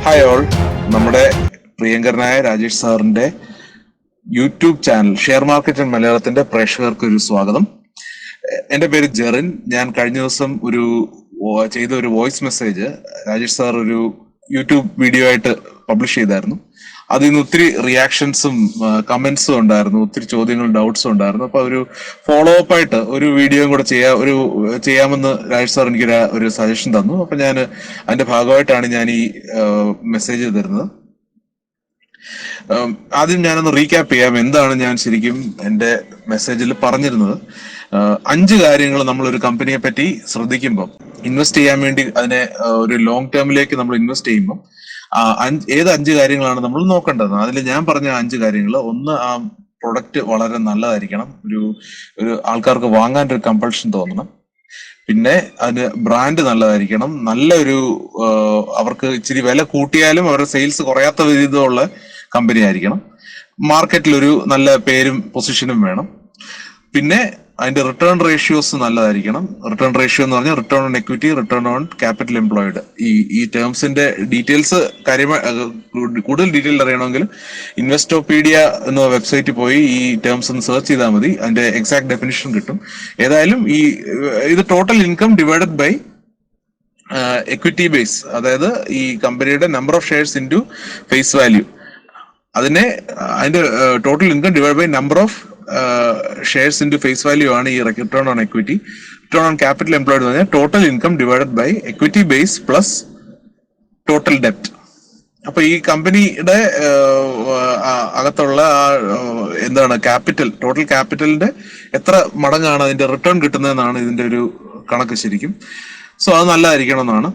Hi all, നമ്മുടെ പ്രിയങ്കരനായ രാജേഷ് സാറിന്റെ YouTube channel share market and മലയാളത്തിന്റെ പ്രേക്ഷകർക്ക് ഒരു സ്വാഗതം. എന്റെ പേര് ജെറിൻ. ഞാൻ കഴിഞ്ഞ ദിവസം ചെയ്ത ഒരു വോയിസ് മെസ്സേജ് രാജേഷ് സാർ ഒരു യൂട്യൂബ് വീഡിയോ ആയിട്ട് പബ്ലിഷ് ചെയ്തായിരുന്നു. അതിൽ നിന്ന് ഒത്തിരി റിയാക്ഷൻസും കമന്റ്സും ഉണ്ടായിരുന്നു, ഒത്തിരി ചോദ്യങ്ങളും ഡൗട്ട്സും ഉണ്ടായിരുന്നു. അപ്പൊ ഒരു ഫോളോ അപ്പ് ആയിട്ട് ഒരു വീഡിയോയും കൂടെ ചെയ്യാമെന്ന് രാജേഷ് സാർ എനിക്ക് ഒരു സജഷൻ തന്നു. അപ്പൊ ഞാൻ അതിന്റെ ഭാഗമായിട്ടാണ് ഞാൻ ഈ മെസ്സേജ് തരുന്നത്. ആദ്യം ഞാനൊന്ന് റീക്യാപ്പ് ചെയ്യാം എന്താണ് ഞാൻ ശരിക്കും എന്റെ മെസ്സേജിൽ പറഞ്ഞിരുന്നത്. 5 കാര്യങ്ങൾ നമ്മൾ ഒരു കമ്പനിയെ പറ്റി ശ്രദ്ധിക്കുമ്പോൾ, ഇൻവെസ്റ്റ് ചെയ്യാൻ വേണ്ടി അതിനെ ഒരു ലോങ് ടേമിലേക്ക് നമ്മൾ ഇൻവെസ്റ്റ് ചെയ്യുമ്പോൾ ഏത് 5 കാര്യങ്ങളാണ് നമ്മൾ നോക്കേണ്ടത്. അതിൽ ഞാൻ പറഞ്ഞ 5 കാര്യങ്ങൾ: ഒന്ന്, ആ പ്രൊഡക്റ്റ് വളരെ നല്ലതായിരിക്കണം, ഒരു ആൾക്കാർക്ക് വാങ്ങാൻ ഒരു കമ്പൾഷൻ തോന്നണം. പിന്നെ അതിന് ബ്രാൻഡ് നല്ലതായിരിക്കണം, അവർക്ക് ഇച്ചിരി വില കൂട്ടിയാലും അവരുടെ സെയിൽസ് കുറയാത്ത വിധമുള്ള കമ്പനി ആയിരിക്കണം. മാർക്കറ്റിൽ ഒരു നല്ല പേരും പൊസിഷനും വേണം. പിന്നെ അതിന്റെ റിട്ടേൺ റേഷ്യോസ് നല്ലതായിരിക്കണം. റിട്ടേൺ റേഷ്യോ എന്ന് പറഞ്ഞാൽ return on equity, return on capital employed. ഈ ടേംസിന്റെ ഡീറ്റെയിൽസ് കൂടുതൽ ഡീറ്റെയിൽ അറിയണമെങ്കിൽ ഇൻവെസ്റ്റോപീഡിയ എന്ന വെബ്സൈറ്റിൽ പോയി ഈ ടേംസ് ഒന്ന് സെർച്ച് ചെയ്താൽ മതി, അതിന്റെ എക്സാക്ട് ഡെഫിനിഷൻ കിട്ടും. ഏതായാലും ഇത് total income divided by equity base, അതായത് ഈ കമ്പനിയുടെ number of shares into face value. അതിന്റെ total income divide by number of shares into face value ആണ് ഈ return on equity. Return on capital employed എന്ന് പറഞ്ഞാൽ total income divided by equity base plus total ഡെപ്റ്റ്. അപ്പൊ ഈ കമ്പനിയുടെ അകത്തുള്ള ടോട്ടൽ ക്യാപിറ്റലിന്റെ എത്ര മടങ്ങാണ് അതിന്റെ റിട്ടേൺ കിട്ടുന്നതെന്നാണ് ഇതിന്റെ ഒരു കണക്ക് ശരിക്കും. സോ അത് നല്ലതായിരിക്കണം എന്നാണ്.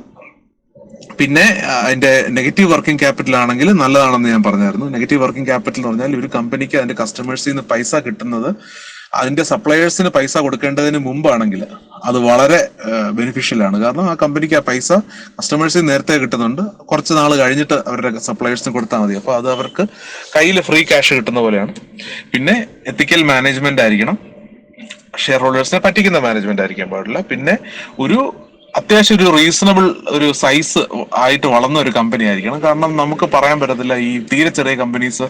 പിന്നെ അതിന്റെ നെഗറ്റീവ് വർക്കിംഗ് ക്യാപിറ്റൽ ആണെങ്കിൽ നല്ലതാണെന്ന് ഞാൻ പറഞ്ഞായിരുന്നു. നെഗറ്റീവ് വർക്കിംഗ് ക്യാപിറ്റൽ എന്ന് പറഞ്ഞാൽ ഒരു കമ്പനിക്ക് അതിന്റെ കസ്റ്റമേഴ്സിൽ നിന്ന് പൈസ കിട്ടുന്നത് അതിന്റെ സപ്ലയേഴ്സിന് പൈസ കൊടുക്കേണ്ടതിന് മുമ്പാണെങ്കിൽ അത് വളരെ ബെനിഫിഷ്യൽ ആണ്. കാരണം ആ കമ്പനിക്ക് ആ പൈസ കസ്റ്റമേഴ്സിന് നേരത്തെ കിട്ടുന്നുണ്ട്, കുറച്ച് നാൾ കഴിഞ്ഞിട്ട് അവരുടെ സപ്ലയേഴ്സിന് കൊടുത്താൽ മതി. അപ്പൊ അത് അവർക്ക് കയ്യിൽ ഫ്രീ ക്യാഷ് കിട്ടുന്ന പോലെയാണ്. പിന്നെ എത്തിക്കൽ മാനേജ്മെന്റ് ആയിരിക്കണം, ഷെയർ ഹോൾഡേഴ്സിനെ പറ്റിക്കുന്ന മാനേജ്മെന്റ് ആയിരിക്കാൻ പാടില്ല. പിന്നെ അത്യാവശ്യം ഒരു റീസണബിൾ ഒരു സൈസ് ആയിട്ട് വളർന്ന ഒരു കമ്പനി ആയിരിക്കണം. കാരണം നമുക്ക് പറയാൻ പറ്റത്തില്ല ഈ തീരെ ചെറിയ കമ്പനീസ്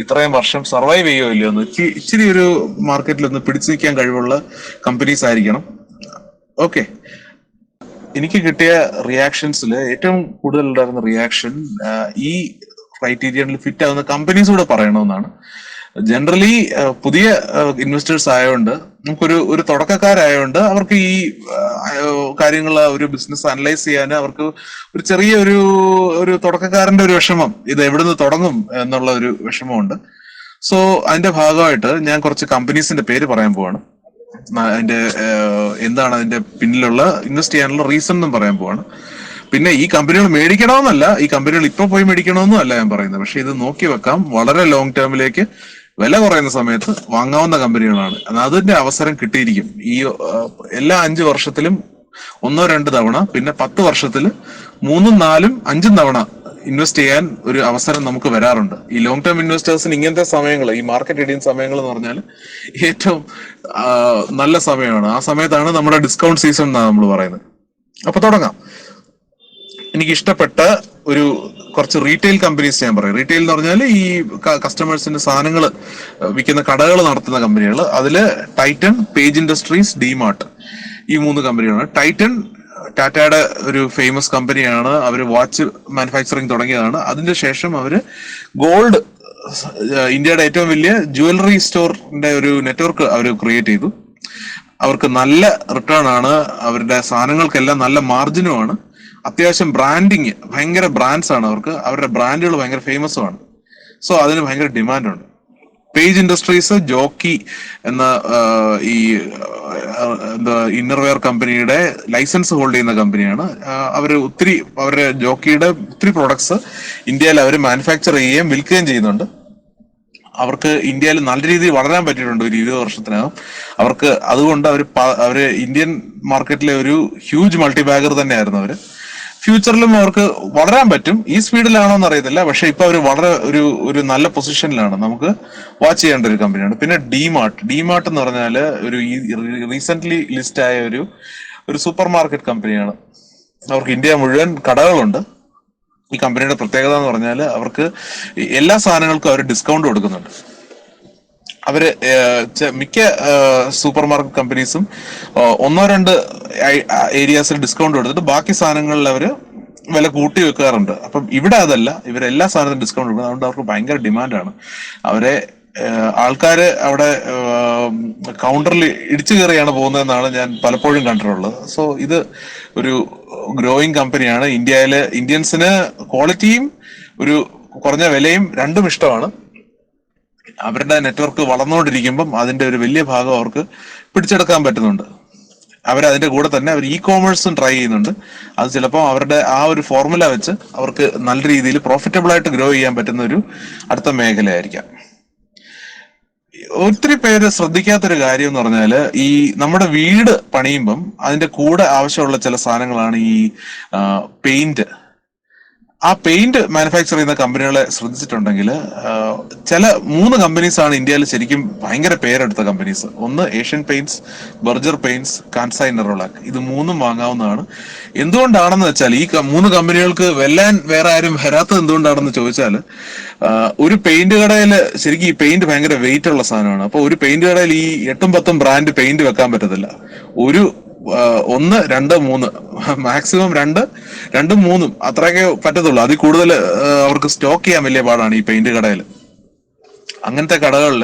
ഇത്രയും വർഷം സർവൈവ് ചെയ്യോ ഇല്ലയോ എന്ന്. ഇച്ചിരി ഒരു മാർക്കറ്റിൽ ഒന്ന് പിടിച്ചു നിൽക്കാൻ കഴിവുള്ള കമ്പനീസ് ആയിരിക്കണം. ഓക്കെ, എനിക്ക് കിട്ടിയ റിയാക്ഷൻസിൽ ഏറ്റവും കൂടുതൽ ഉണ്ടായിരുന്ന റിയാക്ഷൻ ഈ ക്രൈറ്റീരിയനിൽ ഫിറ്റ് ആവുന്ന കമ്പനീസ് കൂടെ പറയണമെന്നാണ്. ജനറലി പുതിയ ഇൻവെസ്റ്റേഴ്സ് ആയതുകൊണ്ട്, നമുക്കൊരു തുടക്കക്കാരായതുകൊണ്ട് അവർക്ക് ഈ കാര്യങ്ങൾ ഒരു ബിസിനസ് അനലൈസ് ചെയ്യാൻ അവർക്ക് ഒരു ചെറിയ ഒരു തുടക്കക്കാരന്റെ ഒരു വിഷമം, ഇത് എവിടുന്ന് തുടങ്ങും എന്നുള്ള ഒരു വിഷമമുണ്ട്. സോ അതിന്റെ ഭാഗമായിട്ട് ഞാൻ കുറച്ച് കമ്പനീസിന്റെ പേര് പറയാൻ പോവാണ്. എന്താണ് അതിന്റെ പിന്നിലുള്ള ഇൻവെസ്റ്റ് ചെയ്യാനുള്ള റീസൺ എന്നും പറയാൻ പോവാണ്. പിന്നെ ഈ കമ്പനികൾ മേടിക്കണമെന്നല്ല, ഈ കമ്പനികൾ ഇപ്പൊ പോയി മേടിക്കണമെന്നും അല്ല ഞാൻ പറയുന്നത്. പക്ഷെ ഇത് നോക്കി വെക്കാം, വളരെ ലോങ് ടേമിലേക്ക് വില കുറയുന്ന സമയത്ത് വാങ്ങാവുന്ന കമ്പനികളാണ്. അതിന്റെ അവസരം കിട്ടിയിരിക്കും. ഈ എല്ലാ 5 വർഷത്തിലും 1-2 തവണ, പിന്നെ 10 വർഷത്തിൽ 3-4-5 തവണ ഇൻവെസ്റ്റ് ചെയ്യാൻ ഒരു അവസരം നമുക്ക് വരാറുണ്ട്. ഈ ലോങ് ടേം ഇൻവെസ്റ്റേഴ്സിന് ഇങ്ങനത്തെ സമയങ്ങൾ, ഈ മാർക്കറ്റ് ഇടിയുന്ന സമയങ്ങൾ എന്ന് പറഞ്ഞാൽ ഏറ്റവും നല്ല സമയമാണ്. ആ സമയത്താണ് നമ്മുടെ ഡിസ്കൗണ്ട് സീസൺ എന്നാണ് നമ്മൾ പറയുന്നത്. അപ്പൊ തുടങ്ങാം. എനിക്ക് ഇഷ്ടപ്പെട്ട കുറച്ച് റീറ്റെയിൽ കമ്പനീസ് ഞാൻ പറയാം. റീറ്റെയിൽ എന്ന് പറഞ്ഞാൽ ഈ കസ്റ്റമേഴ്സിന് സാധനങ്ങൾ വിൽക്കുന്ന കടകൾ നടത്തുന്ന കമ്പനികൾ. അതില് ടൈറ്റൻ, പേജ് ഇൻഡസ്ട്രീസ്, ഡിമാർട്ട്, ഈ 3 കമ്പനികളാണ്. ടൈറ്റൻ ടാറ്റയുടെ ഒരു ഫേമസ് കമ്പനിയാണ്. അവര് വാച്ച് മാനുഫാക്ചറിങ് തുടങ്ങിയതാണ്. അതിന്റെ ശേഷം അവര് ഗോൾഡ്, ഇന്ത്യയുടെ ഏറ്റവും വലിയ ജുവലറി സ്റ്റോറിന്റെ ഒരു നെറ്റ്വർക്ക് അവർ ക്രിയേറ്റ് ചെയ്തു. അവർക്ക് നല്ല റിട്ടേൺ ആണ്, അവരുടെ സാധനങ്ങൾക്കെല്ലാം നല്ല മാർജിനുമാണ്. അത്യാവശ്യം ബ്രാൻഡിങ്, ഭയങ്കര ബ്രാൻഡ്സ് ആണ് അവർക്ക്, അവരുടെ ബ്രാൻഡുകൾ ഭയങ്കര ഫേമസുമാണ്. സോ അതിന് ഭയങ്കര ഡിമാൻഡുണ്ട്. പേജ് ഇൻഡസ്ട്രീസ് ജോക്കി എന്ന ഇന്നർവെയർ കമ്പനിയുടെ ലൈസൻസ് ഹോൾഡ് ചെയ്യുന്ന കമ്പനിയാണ്. അവരുടെ ജോക്കിയുടെ ഒത്തിരി പ്രോഡക്ട്സ് ഇന്ത്യയിൽ അവർ മാനുഫാക്ചർ ചെയ്യുകയും വിൽക്കുകയും ചെയ്യുന്നുണ്ട്. അവർക്ക് ഇന്ത്യയിൽ നല്ല രീതിയിൽ വളരാൻ പറ്റിയിട്ടുണ്ട് ഒരു 20 വർഷത്തിനകം. അതുകൊണ്ട് അവര് ഇന്ത്യൻ മാർക്കറ്റിലെ ഒരു ഹ്യൂജ് മൾട്ടിബാഗർ തന്നെയായിരുന്നു അവര്. ഫ്യൂച്ചറിലും അവർക്ക് വളരാൻ പറ്റും. ഈ സ്പീഡിലാണോ എന്ന് അറിയത്തില്ല, പക്ഷെ ഇപ്പൊ അവർ വളരെ ഒരു നല്ല പൊസിഷനിലാണ്. നമുക്ക് വാച്ച് ചെയ്യേണ്ട ഒരു കമ്പനിയാണ്. പിന്നെ ഡിമാർട്ട് എന്ന് പറഞ്ഞാൽ റീസെന്റ് ലിസ്റ്റ് ആയ ഒരു സൂപ്പർ മാർക്കറ്റ് കമ്പനിയാണ്. അവർക്ക് ഇന്ത്യ മുഴുവൻ കടകളുണ്ട്. ഈ കമ്പനിയുടെ പ്രത്യേകത എന്ന് പറഞ്ഞാൽ അവർക്ക് എല്ലാ സാധനങ്ങൾക്കും അവർ ഡിസ്കൗണ്ട് കൊടുക്കുന്നുണ്ട്. അവര് മിക്ക സൂപ്പർ മാർക്കറ്റ് കമ്പനീസും ഒന്നോ രണ്ട് ഏരിയാസിൽ ഡിസ്കൗണ്ട് കൊടുത്തിട്ട് ബാക്കി സാധനങ്ങളിൽ അവര് വില കൂട്ടി വെക്കാറുണ്ട്. അപ്പം ഇവിടെ അതല്ല, ഇവരെല്ലാ സാധനത്തിനും ഡിസ്കൗണ്ട് കൊടുക്കുന്നത്. അതുകൊണ്ട് അവർക്ക് ഭയങ്കര ഡിമാൻഡാണ്. അവരെ ആൾക്കാര് അവിടെ കൗണ്ടറിൽ ഇടിച്ചു കയറിയാണ് പോകുന്നതെന്നാണ് ഞാൻ പലപ്പോഴും കണ്ടിട്ടുള്ളത്. സോ ഇത് ഒരു ഗ്രോയിങ് കമ്പനിയാണ്. ഇന്ത്യയില് ഇന്ത്യൻസിന് ക്വാളിറ്റിയും ഒരു കുറഞ്ഞ വിലയും രണ്ടും ഇഷ്ടമാണ്. അവരുടെ നെറ്റ്വർക്ക് വളർന്നുകൊണ്ടിരിക്കുമ്പം അതിന്റെ ഒരു വലിയ ഭാഗം അവർക്ക് പിടിച്ചെടുക്കാൻ പറ്റുന്നുണ്ട്. അവരതിന്റെ കൂടെ തന്നെ അവർ ഇ കോമേഴ്സും ട്രൈ ചെയ്യുന്നുണ്ട്. അത് ചിലപ്പോൾ അവരുടെ ആ ഒരു ഫോർമുല വെച്ച് അവർക്ക് നല്ല രീതിയിൽ പ്രോഫിറ്റബിൾ ആയിട്ട് ഗ്രോ ചെയ്യാൻ പറ്റുന്ന ഒരു അടുത്ത മേഖലയായിരിക്കാം. ഒത്തിരി പേര് ശ്രദ്ധിക്കാത്തൊരു കാര്യം എന്ന് പറഞ്ഞാല് ഈ നമ്മുടെ വീട് പണിയുമ്പം അതിന്റെ കൂടെ ആവശ്യമുള്ള ചില സാധനങ്ങളാണ് ഈ പെയിന്റ്. ആ പെയിന്റ് മാനുഫാക്ചർ ചെയ്യുന്ന കമ്പനികളെ ശ്രദ്ധിച്ചിട്ടുണ്ടെങ്കിൽ ചില 3 കമ്പനീസ് ആണ് ഇന്ത്യയിൽ ശരിക്കും ഭയങ്കര പേരെടുത്ത കമ്പനീസ്. ഒന്ന് Asian paints, Berger paints, കാൻസായി Nerolac. ഇത് 3ഉം വാങ്ങാവുന്നതാണ്. എന്തുകൊണ്ടാണെന്ന് വെച്ചാൽ ഈ 3 കമ്പനികൾക്ക് വെല്ലാൻ വേറെ ആരും വരാത്തത് എന്തുകൊണ്ടാണെന്ന് ചോദിച്ചാൽ, ഒരു പെയിന്റ് കടയിൽ ശരിക്കും ഈ പെയിന്റ് ഭയങ്കര വെയിറ്റ് ഉള്ള സാധനമാണ്. അപ്പൊ ഒരു പെയിന്റ് കടയിൽ ഈ 8ഉം 10ഉം ബ്രാൻഡ് പെയിന്റ് വെക്കാൻ പറ്റത്തില്ല. ഒരു 1, 2, 3 മാക്സിമം 2, 2, 3 അത്രയൊക്കെ പറ്റത്തുള്ളൂ. അതിൽ കൂടുതൽ അവർക്ക് സ്റ്റോക്ക് ചെയ്യാൻ വലിയ പാടാണ് ഈ പെയിന്റ് കടയിൽ. അങ്ങനത്തെ കടകളിൽ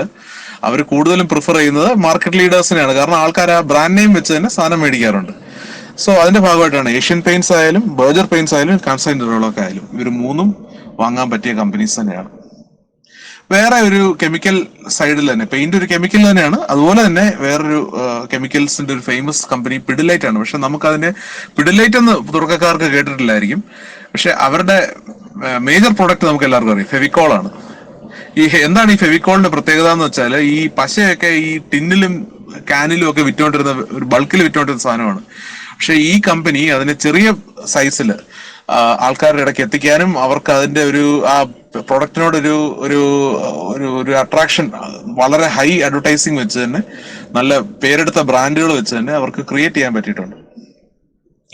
അവർ കൂടുതലും പ്രിഫർ ചെയ്യുന്നത് മാർക്കറ്റ് ലീഡേഴ്സിനെയാണ്. കാരണം ആൾക്കാർ ആ ബ്രാൻഡ് നെയിം വെച്ച് തന്നെ സാധനം മേടിക്കാറുണ്ട്. സോ അതിന്റെ ഭാഗമായിട്ടാണ് ഏഷ്യൻ പെയിന്റ്സ് ആയാലും ബർജർ പെയിന്റ്സ് ആയാലും കാൻസായി നെറോലാക് ആയാലും ഇവർ 3ഉം വാങ്ങാൻ പറ്റിയ കമ്പനീസ് തന്നെയാണ്. വേറെ ഒരു കെമിക്കൽ സൈഡിൽ തന്നെ പെയിന്റ് ഒരു കെമിക്കൽ തന്നെയാണ്. അതുപോലെ തന്നെ വേറൊരു കെമിക്കൽസിന്റെ ഒരു ഫേമസ് കമ്പനി പിഡിലൈറ്റ് ആണ്. പക്ഷെ നമുക്കതിന്റെ പിഡിലൈറ്റ് എന്ന് തുടക്കക്കാർക്ക് കേട്ടിട്ടില്ലായിരിക്കും. പക്ഷെ അവരുടെ മേജർ പ്രൊഡക്റ്റ് നമുക്ക് എല്ലാവർക്കും അറിയാം, ഫെവിക്കോൾ ആണ്. എന്താണ് ഈ ഫെവിക്കോളിന്റെ പ്രത്യേകത എന്ന് വെച്ചാൽ, ഈ പശയൊക്കെ ഈ ടിന്നിലും കാനിലും ഒക്കെ വിറ്റുകൊണ്ടിരുന്ന ഒരു ബൾക്കിൽ വിറ്റുകൊണ്ടിരുന്ന സാധനമാണ്. പക്ഷെ ഈ കമ്പനി അതിനെ ചെറിയ സൈസിൽ ആൾക്കാരുടെ ഇടയ്ക്ക് എത്തിക്കാനും അവർക്ക് അതിന്റെ ഒരു ആ പ്രൊഡക്റ്റിനോട് ഒരു ഒരു ഒരു അട്രാക്ഷൻ വളരെ ഹൈ അഡ്വർടൈസിങ് വെച്ച് തന്നെ നല്ല പേരെടുത്ത ബ്രാൻഡുകൾ വെച്ച് തന്നെ അവർക്ക് ക്രിയേറ്റ് ചെയ്യാൻ പറ്റിയിട്ടുണ്ട്.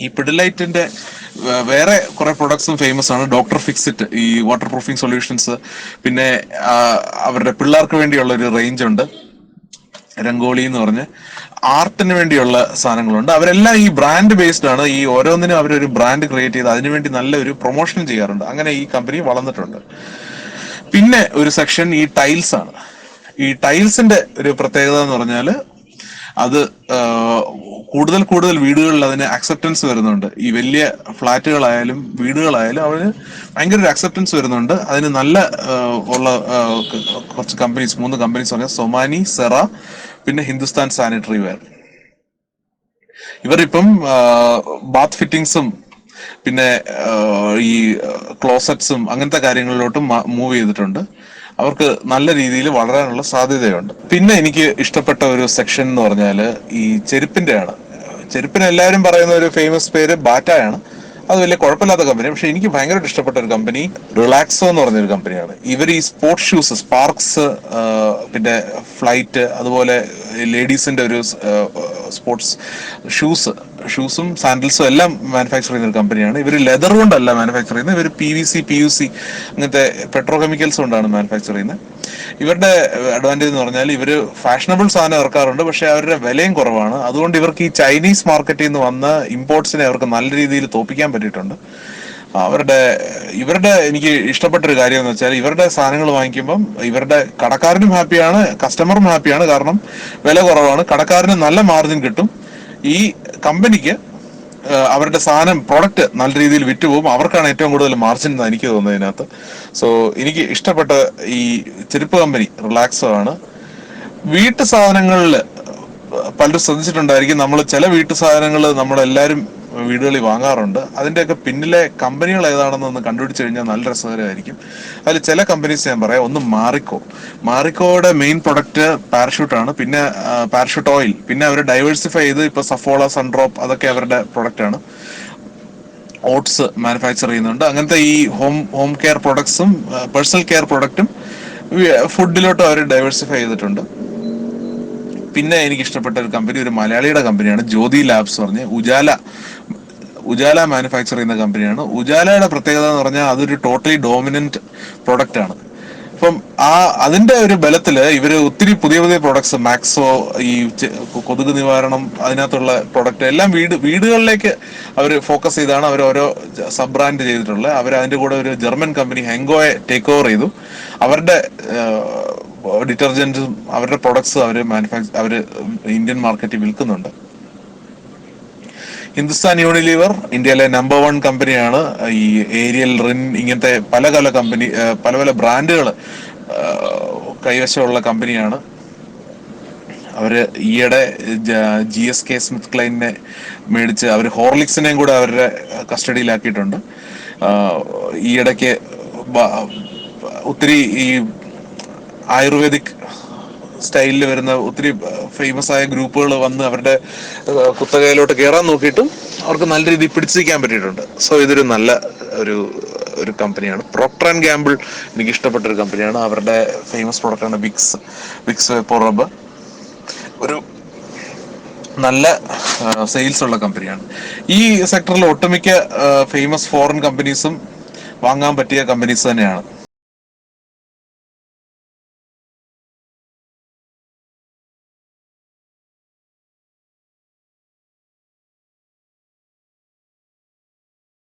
ഈ പിഡിലൈറ്റിന്റെ വേറെ കുറെ പ്രൊഡക്ട്സും ഫേമസ് ആണ്. ഡോക്ടർ ഫിക്സിറ്റ്, ഈ വാട്ടർ പ്രൂഫിംഗ് സൊല്യൂഷൻസ്. പിന്നെ അവരുടെ പിള്ളേർക്ക് വേണ്ടിയുള്ള ഒരു റേഞ്ച് ഉണ്ട്, രംഗോളി എന്ന് പറഞ്ഞ് ആർട്ടിന് വേണ്ടിയുള്ള സാധനങ്ങളുണ്ട്. അവരെല്ലാം ഈ ബ്രാൻഡ് ബേസ്ഡ് ആണ്. ഈ ഓരോന്നിനും അവരൊരു ബ്രാൻഡ് ക്രിയേറ്റ് ചെയ്ത് അതിനുവേണ്ടി നല്ലൊരു പ്രൊമോഷൻ ചെയ്യാറുണ്ട്. അങ്ങനെ ഈ കമ്പനി വളർന്നിട്ടുണ്ട്. പിന്നെ ഒരു സെക്ഷൻ ഈ ടൈൽസ് ആണ്. ഈ ടൈൽസിന്റെ ഒരു പ്രത്യേകത എന്ന് പറഞ്ഞാൽ അത് കൂടുതൽ കൂടുതൽ വീടുകളിൽ അതിന് അക്സെപ്റ്റൻസ് വരുന്നുണ്ട്. ഈ വലിയ ഫ്ലാറ്റുകളായാലും വീടുകളായാലും അവന് ഭയങ്കര ഒരു അക്സെപ്റ്റൻസ് വരുന്നുണ്ട്. അതിന് നല്ല ഉള്ള കുറച്ച് കമ്പനീസ്, 3 കമ്പനീസ് പറഞ്ഞാൽ സൊമാനി, സെറ, പിന്നെ ഹിന്ദുസ്ഥാൻ സാനിറ്ററി വെയർ. ഇവരിപ്പം ബാത്ത് ഫിറ്റിംഗ്സും പിന്നെ ഈ ക്ലോസറ്റ്സും അങ്ങനത്തെ കാര്യങ്ങളിലോട്ടും മൂവ് ചെയ്തിട്ടുണ്ട്. അവർക്ക് നല്ല രീതിയിൽ വളരാനുള്ള സാധ്യതയുണ്ട്. പിന്നെ എനിക്ക് ഇഷ്ടപ്പെട്ട ഒരു സെക്ഷൻ എന്ന് പറഞ്ഞാൽ ഈ ചെരുപ്പിന്റെ ആണ്. ചെരുപ്പിന് എല്ലാവരും പറയുന്ന ഒരു ഫേമസ് പേര് ബാറ്റയാണ്. അത് വലിയ കുഴപ്പമില്ലാത്ത കമ്പനി. പക്ഷെ എനിക്ക് ഭയങ്കരമായിട്ട് ഇഷ്ടപ്പെട്ട ഒരു കമ്പനി റിലാക്സോ എന്ന് പറഞ്ഞൊരു കമ്പനിയാണ്. ഇവർ ഈ സ്പോർട്സ് ഷൂസ്, സ്പാർക്സ്, പിന്നെ ഫ്ലൈറ്റ്, അതുപോലെ ലേഡീസിന്റെ ഒരു സ്പോർട്സ് ഷൂസും സാൻഡൽസും എല്ലാം മാനുഫാക്ചർ ചെയ്യുന്ന ഒരു കമ്പനിയാണ്. ഇവർ ലെതർ കൊണ്ടല്ല മാനുഫാക്ചർ ചെയ്യുന്നത്. ഇവർ PVC, PUC അങ്ങനത്തെ പെട്രോ കെമിക്കൽസ് കൊണ്ടാണ് മാനുഫാക്ചർ ചെയ്യുന്നത്. ഇവരുടെ അഡ്വാൻറ്റേജ് എന്ന് പറഞ്ഞാൽ ഇവർ ഫാഷനബിൾ സാധനം ഇറക്കാറുണ്ട്, പക്ഷെ അവരുടെ വിലയും കുറവാണ്. അതുകൊണ്ട് ഇവർക്ക് ഈ ചൈനീസ് മാർക്കറ്റിൽ നിന്ന് വന്ന ഇമ്പോർട്ട്സിനെ അവർക്ക് നല്ല രീതിയിൽ തോപ്പിക്കാൻ പറ്റിയിട്ടുണ്ട്. ഇവരുടെ എനിക്ക് ഇഷ്ടപ്പെട്ട ഒരു കാര്യം എന്ന് വെച്ചാൽ ഇവരുടെ സാധനങ്ങൾ വാങ്ങിക്കുമ്പം ഇവരുടെ കടക്കാരനും ഹാപ്പിയാണ്, കസ്റ്റമറും ഹാപ്പിയാണ്. കാരണം വില കുറവാണ്, കടക്കാരന് നല്ല മാർജിൻ കിട്ടും, ഈ കമ്പനിക്ക് അവരുടെ സാധനം പ്രൊഡക്റ്റ് നല്ല രീതിയിൽ വിറ്റുപോകും. അവർക്കാണ് ഏറ്റവും കൂടുതൽ മാർജിൻ എന്ന് എനിക്ക് തോന്നുന്നത് ഇതിനകത്ത്. സോ എനിക്ക് ഇഷ്ടപ്പെട്ട ഈ ചെരുപ്പ് കമ്പനി റിലാക്സോ ആണ്. വീട്ടു സാധനങ്ങളിൽ പലരും ശ്രദ്ധിച്ചിട്ടുണ്ടായിരിക്കും, നമ്മൾ ചില വീട്ടു സാധനങ്ങൾ നമ്മളെല്ലാവരും വീടുകളിൽ വാങ്ങാറുണ്ട്. അതിന്റെയൊക്കെ പിന്നിലെ കമ്പനികൾ ഏതാണെന്നൊന്ന് കണ്ടുപിടിച്ച് കഴിഞ്ഞാൽ നല്ല രസകരമായിരിക്കും. അതിൽ ചില കമ്പനീസ് ഞാൻ പറയാം. ഒന്ന് മാറിക്കോയുടെ മെയിൻ പ്രൊഡക്റ്റ് പാരഷൂട്ടാണ്, പിന്നെ പാരഷൂട്ട് ഓയിൽ, പിന്നെ അവർ ഡൈവേഴ്സിഫൈ ചെയ്ത് ഇപ്പൊ സഫോള, സൺഡ്രോപ്പ് അതൊക്കെ അവരുടെ പ്രൊഡക്റ്റ് ആണ്. ഓട്സ് മാനുഫാക്ചർ ചെയ്യുന്നുണ്ട്. അങ്ങനത്തെ ഈ ഹോം കെയർ പ്രൊഡക്ട്സും പേഴ്സണൽ കെയർ പ്രൊഡക്റ്റും ഫുഡിലോട്ടും അവർ ഡൈവേഴ്സിഫൈ ചെയ്തിട്ടുണ്ട്. പിന്നെ എനിക്ക് ഇഷ്ടപ്പെട്ട ഒരു കമ്പനി ഒരു മലയാളിയുടെ കമ്പനിയാണ്, ജ്യോതി ലാബ്സ് പറഞ്ഞ്. ഉജാല മാനുഫാക്ചർ ചെയ്യുന്ന കമ്പനിയാണ്. ഉജാലയുടെ പ്രത്യേകത എന്ന് പറഞ്ഞാൽ അതൊരു ടോട്ടലി ഡോമിനന്റ് പ്രൊഡക്റ്റ് ആണ്. അപ്പം അതിന്റെ ഒരു ബലത്തില് ഇവര് ഒത്തിരി പുതിയ പുതിയ പ്രൊഡക്ട്സ്, മാക്സോ, ഈ കൊതുക് നിവാരണം, അതിനകത്തുള്ള പ്രൊഡക്റ്റ് എല്ലാം വീടുകളിലേക്ക് അവർ ഫോക്കസ് ചെയ്താണ് അവർ ഓരോ സബ് ബ്രാൻഡ് ചെയ്തിട്ടുള്ളത്. അവർ അതിന്റെ കൂടെ ഒരു ജർമ്മൻ കമ്പനി ഹെങ്കോയെ ടേക്ക് ഓവർ ചെയ്തു. അവരുടെ ഡിറ്റർജന്റും അവരുടെ പ്രൊഡക്ട്സ് അവര് ഇന്ത്യൻ മാർക്കറ്റിൽ വിൽക്കുന്നുണ്ട്. ഹിന്ദുസ്ഥാൻ യൂണിലീവർ ഇന്ത്യയിലെ നമ്പർ 1 കമ്പനിയാണ്. ഈ ഏരിയൽ, റിൻ, ഇങ്ങനത്തെ പല പല കമ്പനി, പല പല ബ്രാൻഡുകൾ കൈവശമുള്ള കമ്പനിയാണ്. അവര് ഈയിടെ GSK സ്മിത്ത് ക്ലൈനെ മേടിച്ച് അവർ ഹോർലിക്സിനെയും കൂടെ അവരുടെ കസ്റ്റഡിയിലാക്കിയിട്ടുണ്ട്. ഈയിടയ്ക്ക് ഒത്തിരി ഈ ആയുർവേദിക് സ്റ്റൈലിൽ വരുന്ന ഒത്തിരി ഫേമസ് ആയ ഗ്രൂപ്പുകൾ വന്ന് അവരുടെ കുത്തകയിലോട്ട് കയറാൻ നോക്കിയിട്ടും അവർക്ക് നല്ല രീതിയിൽ പിടിച്ചിരിക്കാൻ പറ്റിയിട്ടുണ്ട്. സോ ഇതൊരു നല്ല ഒരു കമ്പനിയാണ്. പ്രോക്ടർ ആൻഡ് ഗാംബിൾ എനിക്ക് ഇഷ്ടപ്പെട്ട ഒരു കമ്പനിയാണ്. അവരുടെ ഫേമസ് പ്രോഡക്റ്റാണ് വിക്സ് വേപ്പർ റബ്ബർ. ഒരു നല്ല സെയിൽസ് ഉള്ള കമ്പനിയാണ്. ഈ സെക്ടറിൽ ഒട്ടുമിക്ക ഫേമസ് ഫോറിൻ കമ്പനീസും വാങ്ങാൻ പറ്റിയ കമ്പനീസ് തന്നെയാണ്.